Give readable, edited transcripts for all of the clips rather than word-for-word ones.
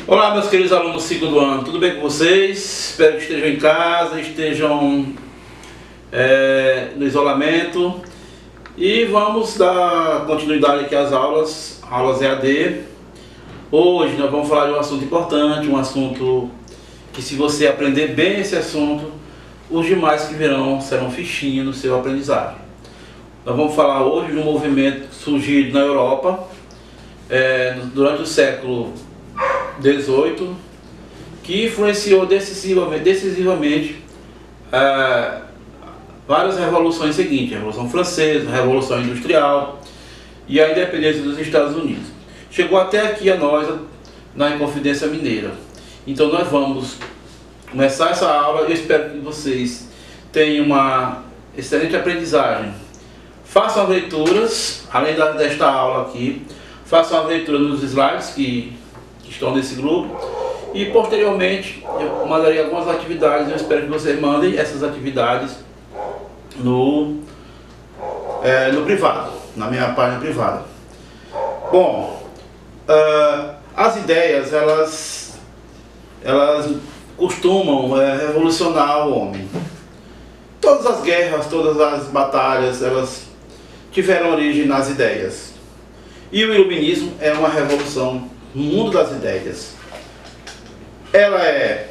Olá, meus queridos alunos do segundo ano, tudo bem com vocês? Espero que estejam em casa, estejam no isolamento. E vamos dar continuidade aqui às aulas EAD. Hoje nós vamos falar de um assunto importante, um assunto que, se você aprender bem esse assunto, os demais que virão serão fichinha no seu aprendizagem. Nós vamos falar hoje de um movimento surgido na Europa durante o século XVIII, que influenciou decisivamente várias revoluções seguintes: a Revolução Francesa, a Revolução Industrial e a independência dos Estados Unidos. Chegou até aqui a nós, na Inconfidência Mineira. Então nós vamos começar essa aula. Eu espero que vocês tenham uma excelente aprendizagem. Façam as leituras, além desta aula aqui, façam a leitura nos slides que estão nesse grupo, e posteriormente eu mandarei algumas atividades. Eu espero que vocês mandem essas atividades no privado, na minha página privada. Bom, as ideias elas costumam revolucionar o homem. Todas as guerras, todas as batalhas, elas tiveram origem nas ideias. E o iluminismo é uma revolução no mundo das ideias. Ela é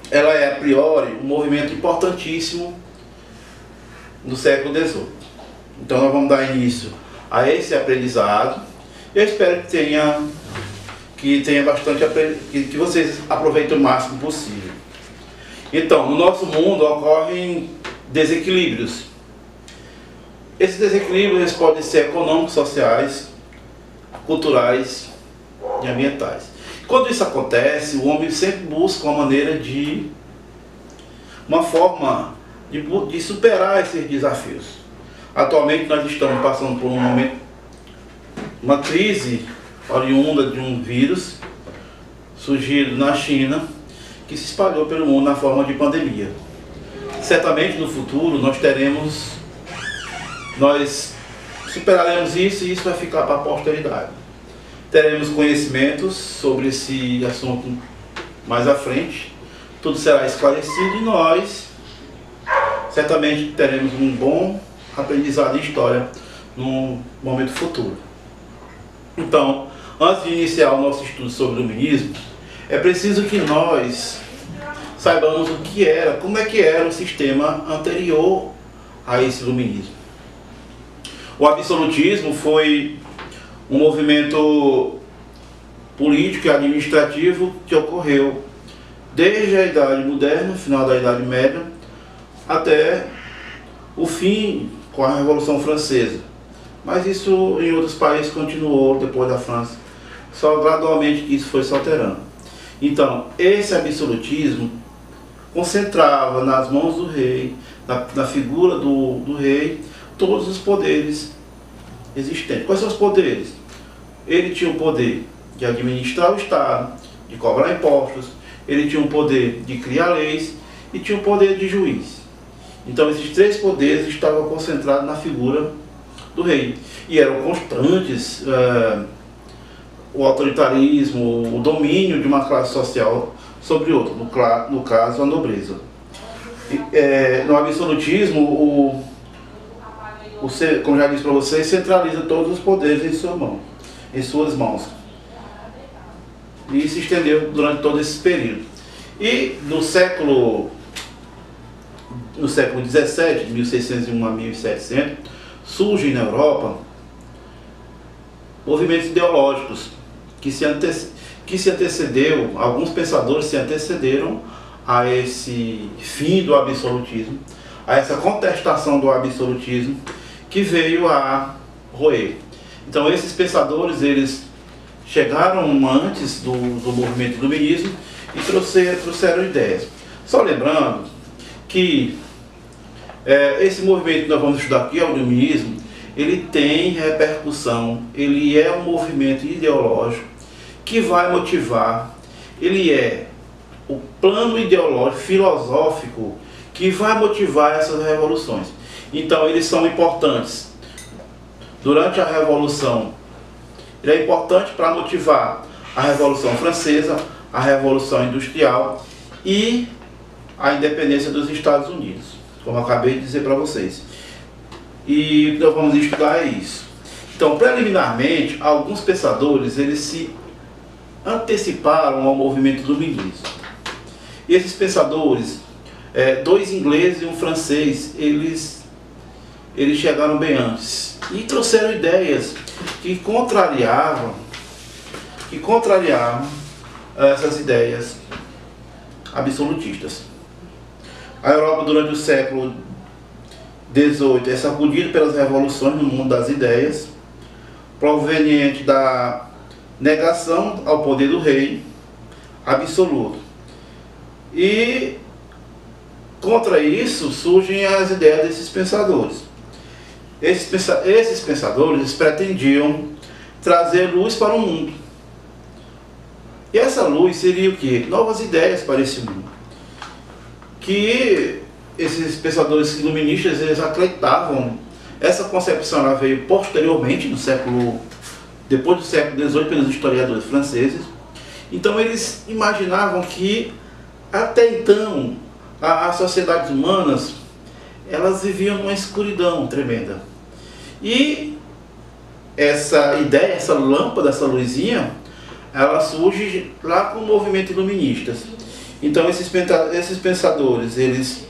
a priori um movimento importantíssimo no século XVIII. Então nós vamos dar início a esse aprendizado. Eu espero que tenha bastante, que vocês aproveitem o máximo possível. Então, no nosso mundo ocorrem desequilíbrios. Esses desequilíbrios podem ser econômicos, sociais, culturais e ambientais. Quando isso acontece, o homem sempre busca uma forma de superar esses desafios. Atualmente nós estamos passando por uma crise oriunda de um vírus surgido na China, que se espalhou pelo mundo na forma de pandemia. Certamente no futuro nós superaremos isso, e isso vai ficar para a posteridade. Teremos conhecimentos sobre esse assunto mais à frente, tudo será esclarecido, e nós certamente teremos um bom aprendizado em história no momento futuro. Então, antes de iniciar o nosso estudo sobre o iluminismo, é preciso que nós saibamos como é que era o sistema anterior a esse iluminismo. O absolutismo foi um movimento político e administrativo que ocorreu desde a Idade Moderna, final da Idade Média, até o fim com a Revolução Francesa. Mas isso em outros países continuou depois da França, só gradualmente que isso foi se alterando. Então, esse absolutismo concentrava nas mãos do rei, na figura do rei, todos os poderes existentes. Quais são os poderes? Ele tinha o poder de administrar o Estado, de cobrar impostos, ele tinha o poder de criar leis e tinha o poder de juiz. Então esses três poderes estavam concentrados na figura do rei, e eram constantes o autoritarismo, o domínio de uma classe social sobre outra, no caso a nobreza. No absolutismo, como já disse para vocês, centraliza todos os poderes em suas mãos. E se estendeu durante todo esse período. E no século XVII, de 1601 a 1700, surgem na Europa movimentos ideológicos que se antecedeu, alguns pensadores se antecederam a esse fim do absolutismo, a essa contestação do absolutismo que veio a roer. Então esses pensadores, eles chegaram antes do movimento iluminismo e trouxeram ideias. Só lembrando que esse movimento que nós vamos estudar aqui, o iluminismo, ele tem repercussão, ele é um movimento ideológico que vai motivar, ele é o plano ideológico, filosófico, que vai motivar essas revoluções. Então eles são importantes durante a Revolução. Ele é importante para motivar a Revolução Francesa, a Revolução Industrial e a independência dos Estados Unidos, como eu acabei de dizer para vocês. E o que nós vamos estudar é isso. Então, preliminarmente, alguns pensadores eles se anteciparam ao movimento iluminista. E esses pensadores, dois ingleses e um francês, eles chegaram bem antes e trouxeram ideias que contrariavam essas ideias absolutistas. A Europa, durante o século XVIII, é sacudida pelas revoluções no mundo das ideias, proveniente da negação ao poder do rei absoluto. E contra isso surgem as ideias desses pensadores. Esses pensadores pretendiam trazer luz para o mundo. E essa luz seria o quê? Novas ideias para esse mundo. Que esses pensadores iluministas, eles acreditavam. Essa concepção ela veio posteriormente, depois do século XVIII, pelos historiadores franceses. Então eles imaginavam que até então as sociedades humanas elas viviam numa escuridão tremenda. E essa ideia, essa lâmpada, essa luzinha, ela surge lá com o movimento iluminista. Então esses pensadores, eles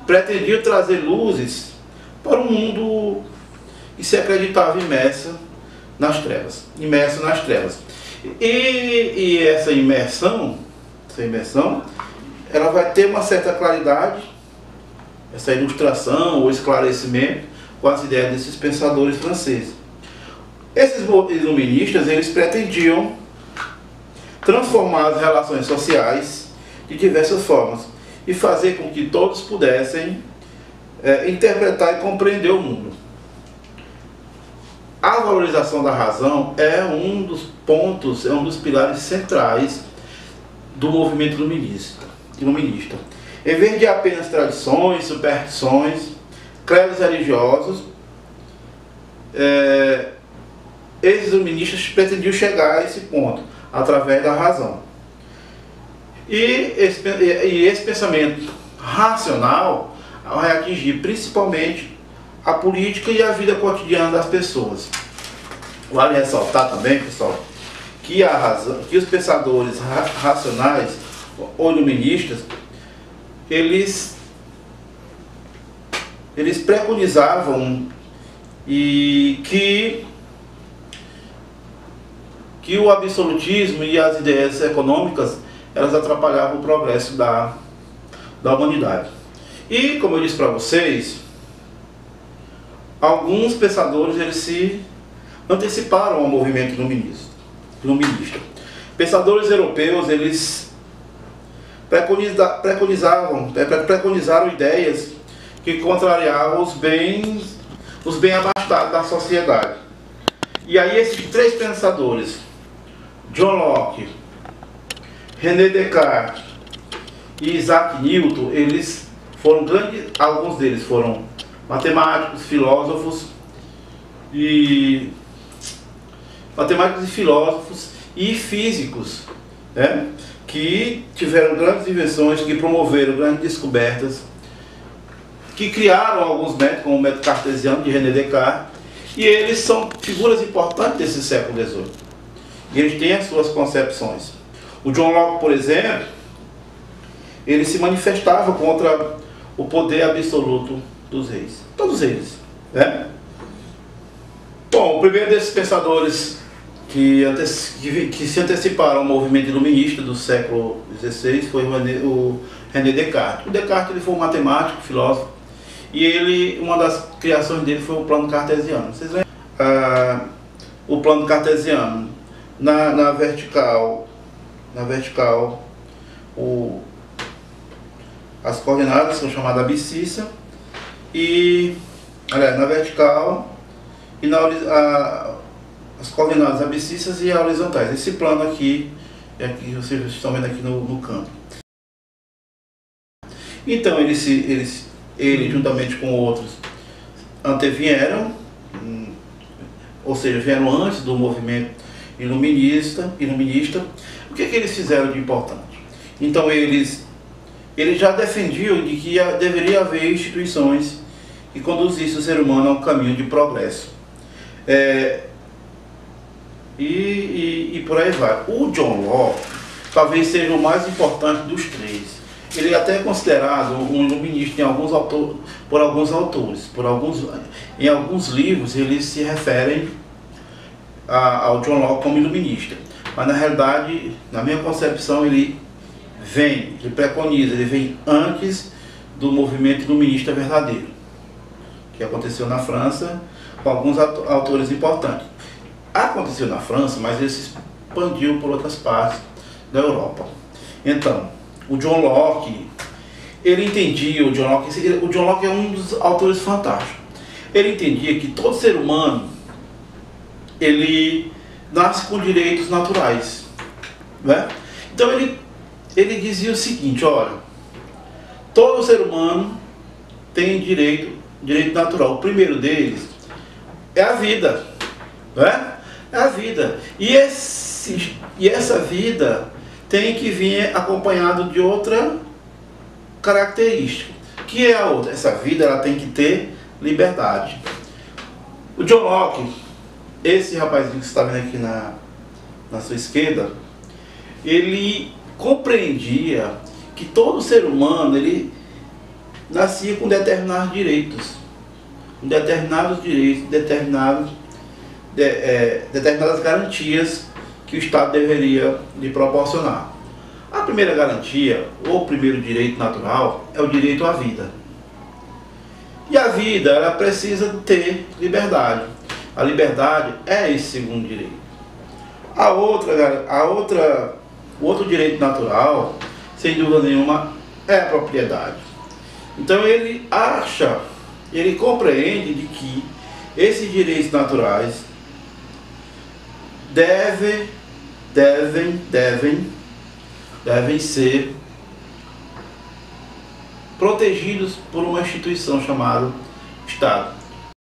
pretendiam trazer luzes para um mundo que se acreditava imerso nas trevas. E essa imersão, ela vai ter uma certa claridade, essa ilustração ou esclarecimento com as ideias desses pensadores franceses. Esses iluministas, eles pretendiam transformar as relações sociais de diversas formas e fazer com que todos pudessem interpretar e compreender o mundo. A valorização da razão é um dos pontos, é um dos pilares centrais do movimento iluminista. Em vez de apenas tradições, superstições, credos religiosos, esses iluministas pretendiam chegar a esse ponto através da razão. E esse pensamento racional vai atingir principalmente a política e a vida cotidiana das pessoas. Vale ressaltar também, pessoal, que os pensadores racionais ou iluministas, eles preconizavam que o absolutismo e as ideias econômicas elas atrapalhavam o progresso da humanidade. E, como eu disse para vocês, alguns pensadores eles se anteciparam ao movimento iluminista. Pensadores europeus, eles preconizaram ideias que contrariavam os bem abastados da sociedade. E aí esses três pensadores, John Locke, René Descartes e Isaac Newton, eles foram alguns deles foram matemáticos, filósofos e físicos, né, que tiveram grandes invenções, que promoveram grandes descobertas, que criaram alguns métodos, como o método cartesiano de René Descartes, e eles são figuras importantes desse século XVIII. E eles têm as suas concepções. O John Locke, por exemplo, ele se manifestava contra o poder absoluto dos reis. Todos eles, né? Bom, o primeiro desses pensadores que se anteciparam ao movimento iluminista do século XVI foi o René Descartes. O Descartes ele foi um matemático, filósofo, e uma das criações dele foi o plano cartesiano. Vocês lembram? O plano cartesiano, na vertical, as coordenadas são chamadas abscissa, e aliás, na vertical e as coordenadas abscissas e horizontais. Esse plano aqui é que vocês estão vendo aqui no canto. Então ele juntamente com outros antevieram, ou seja, vieram antes do movimento iluminista. O que eles fizeram de importante? Então eles já defendiam de que deveria haver instituições que conduzissem o ser humano ao caminho de progresso. E por aí vai. O John Locke talvez seja o mais importante dos três. Ele é até considerado um iluminista por alguns autores. Em alguns livros eles se referem ao John Locke como iluminista. Mas na realidade, na minha concepção, ele preconiza, ele vem antes do movimento iluminista verdadeiro, que aconteceu na França com alguns autores importantes. Aconteceu na França, mas ele se expandiu por outras partes da Europa. Então, o John Locke, ele entendia, o John Locke é um dos autores fantásticos. Ele entendia que todo ser humano, ele nasce com direitos naturais, né? Então ele dizia o seguinte: olha, todo ser humano tem direito natural. O primeiro deles é a vida, né? É a vida. E essa vida tem que vir acompanhado de outra característica. Que é a outra? Essa vida ela tem que ter liberdade. O John Locke, esse rapazinho que você está vendo aqui na sua esquerda, ele compreendia que todo ser humano ele nascia com determinados direitos, determinadas garantias que o Estado deveria lhe proporcionar. A primeira garantia, ou primeiro direito natural, é o direito à vida. E a vida, ela precisa ter liberdade. A liberdade é esse segundo direito. O outro direito natural, sem dúvida nenhuma, é a propriedade. Então ele compreende de que esses direitos naturais devem ser protegidos por uma instituição chamada Estado.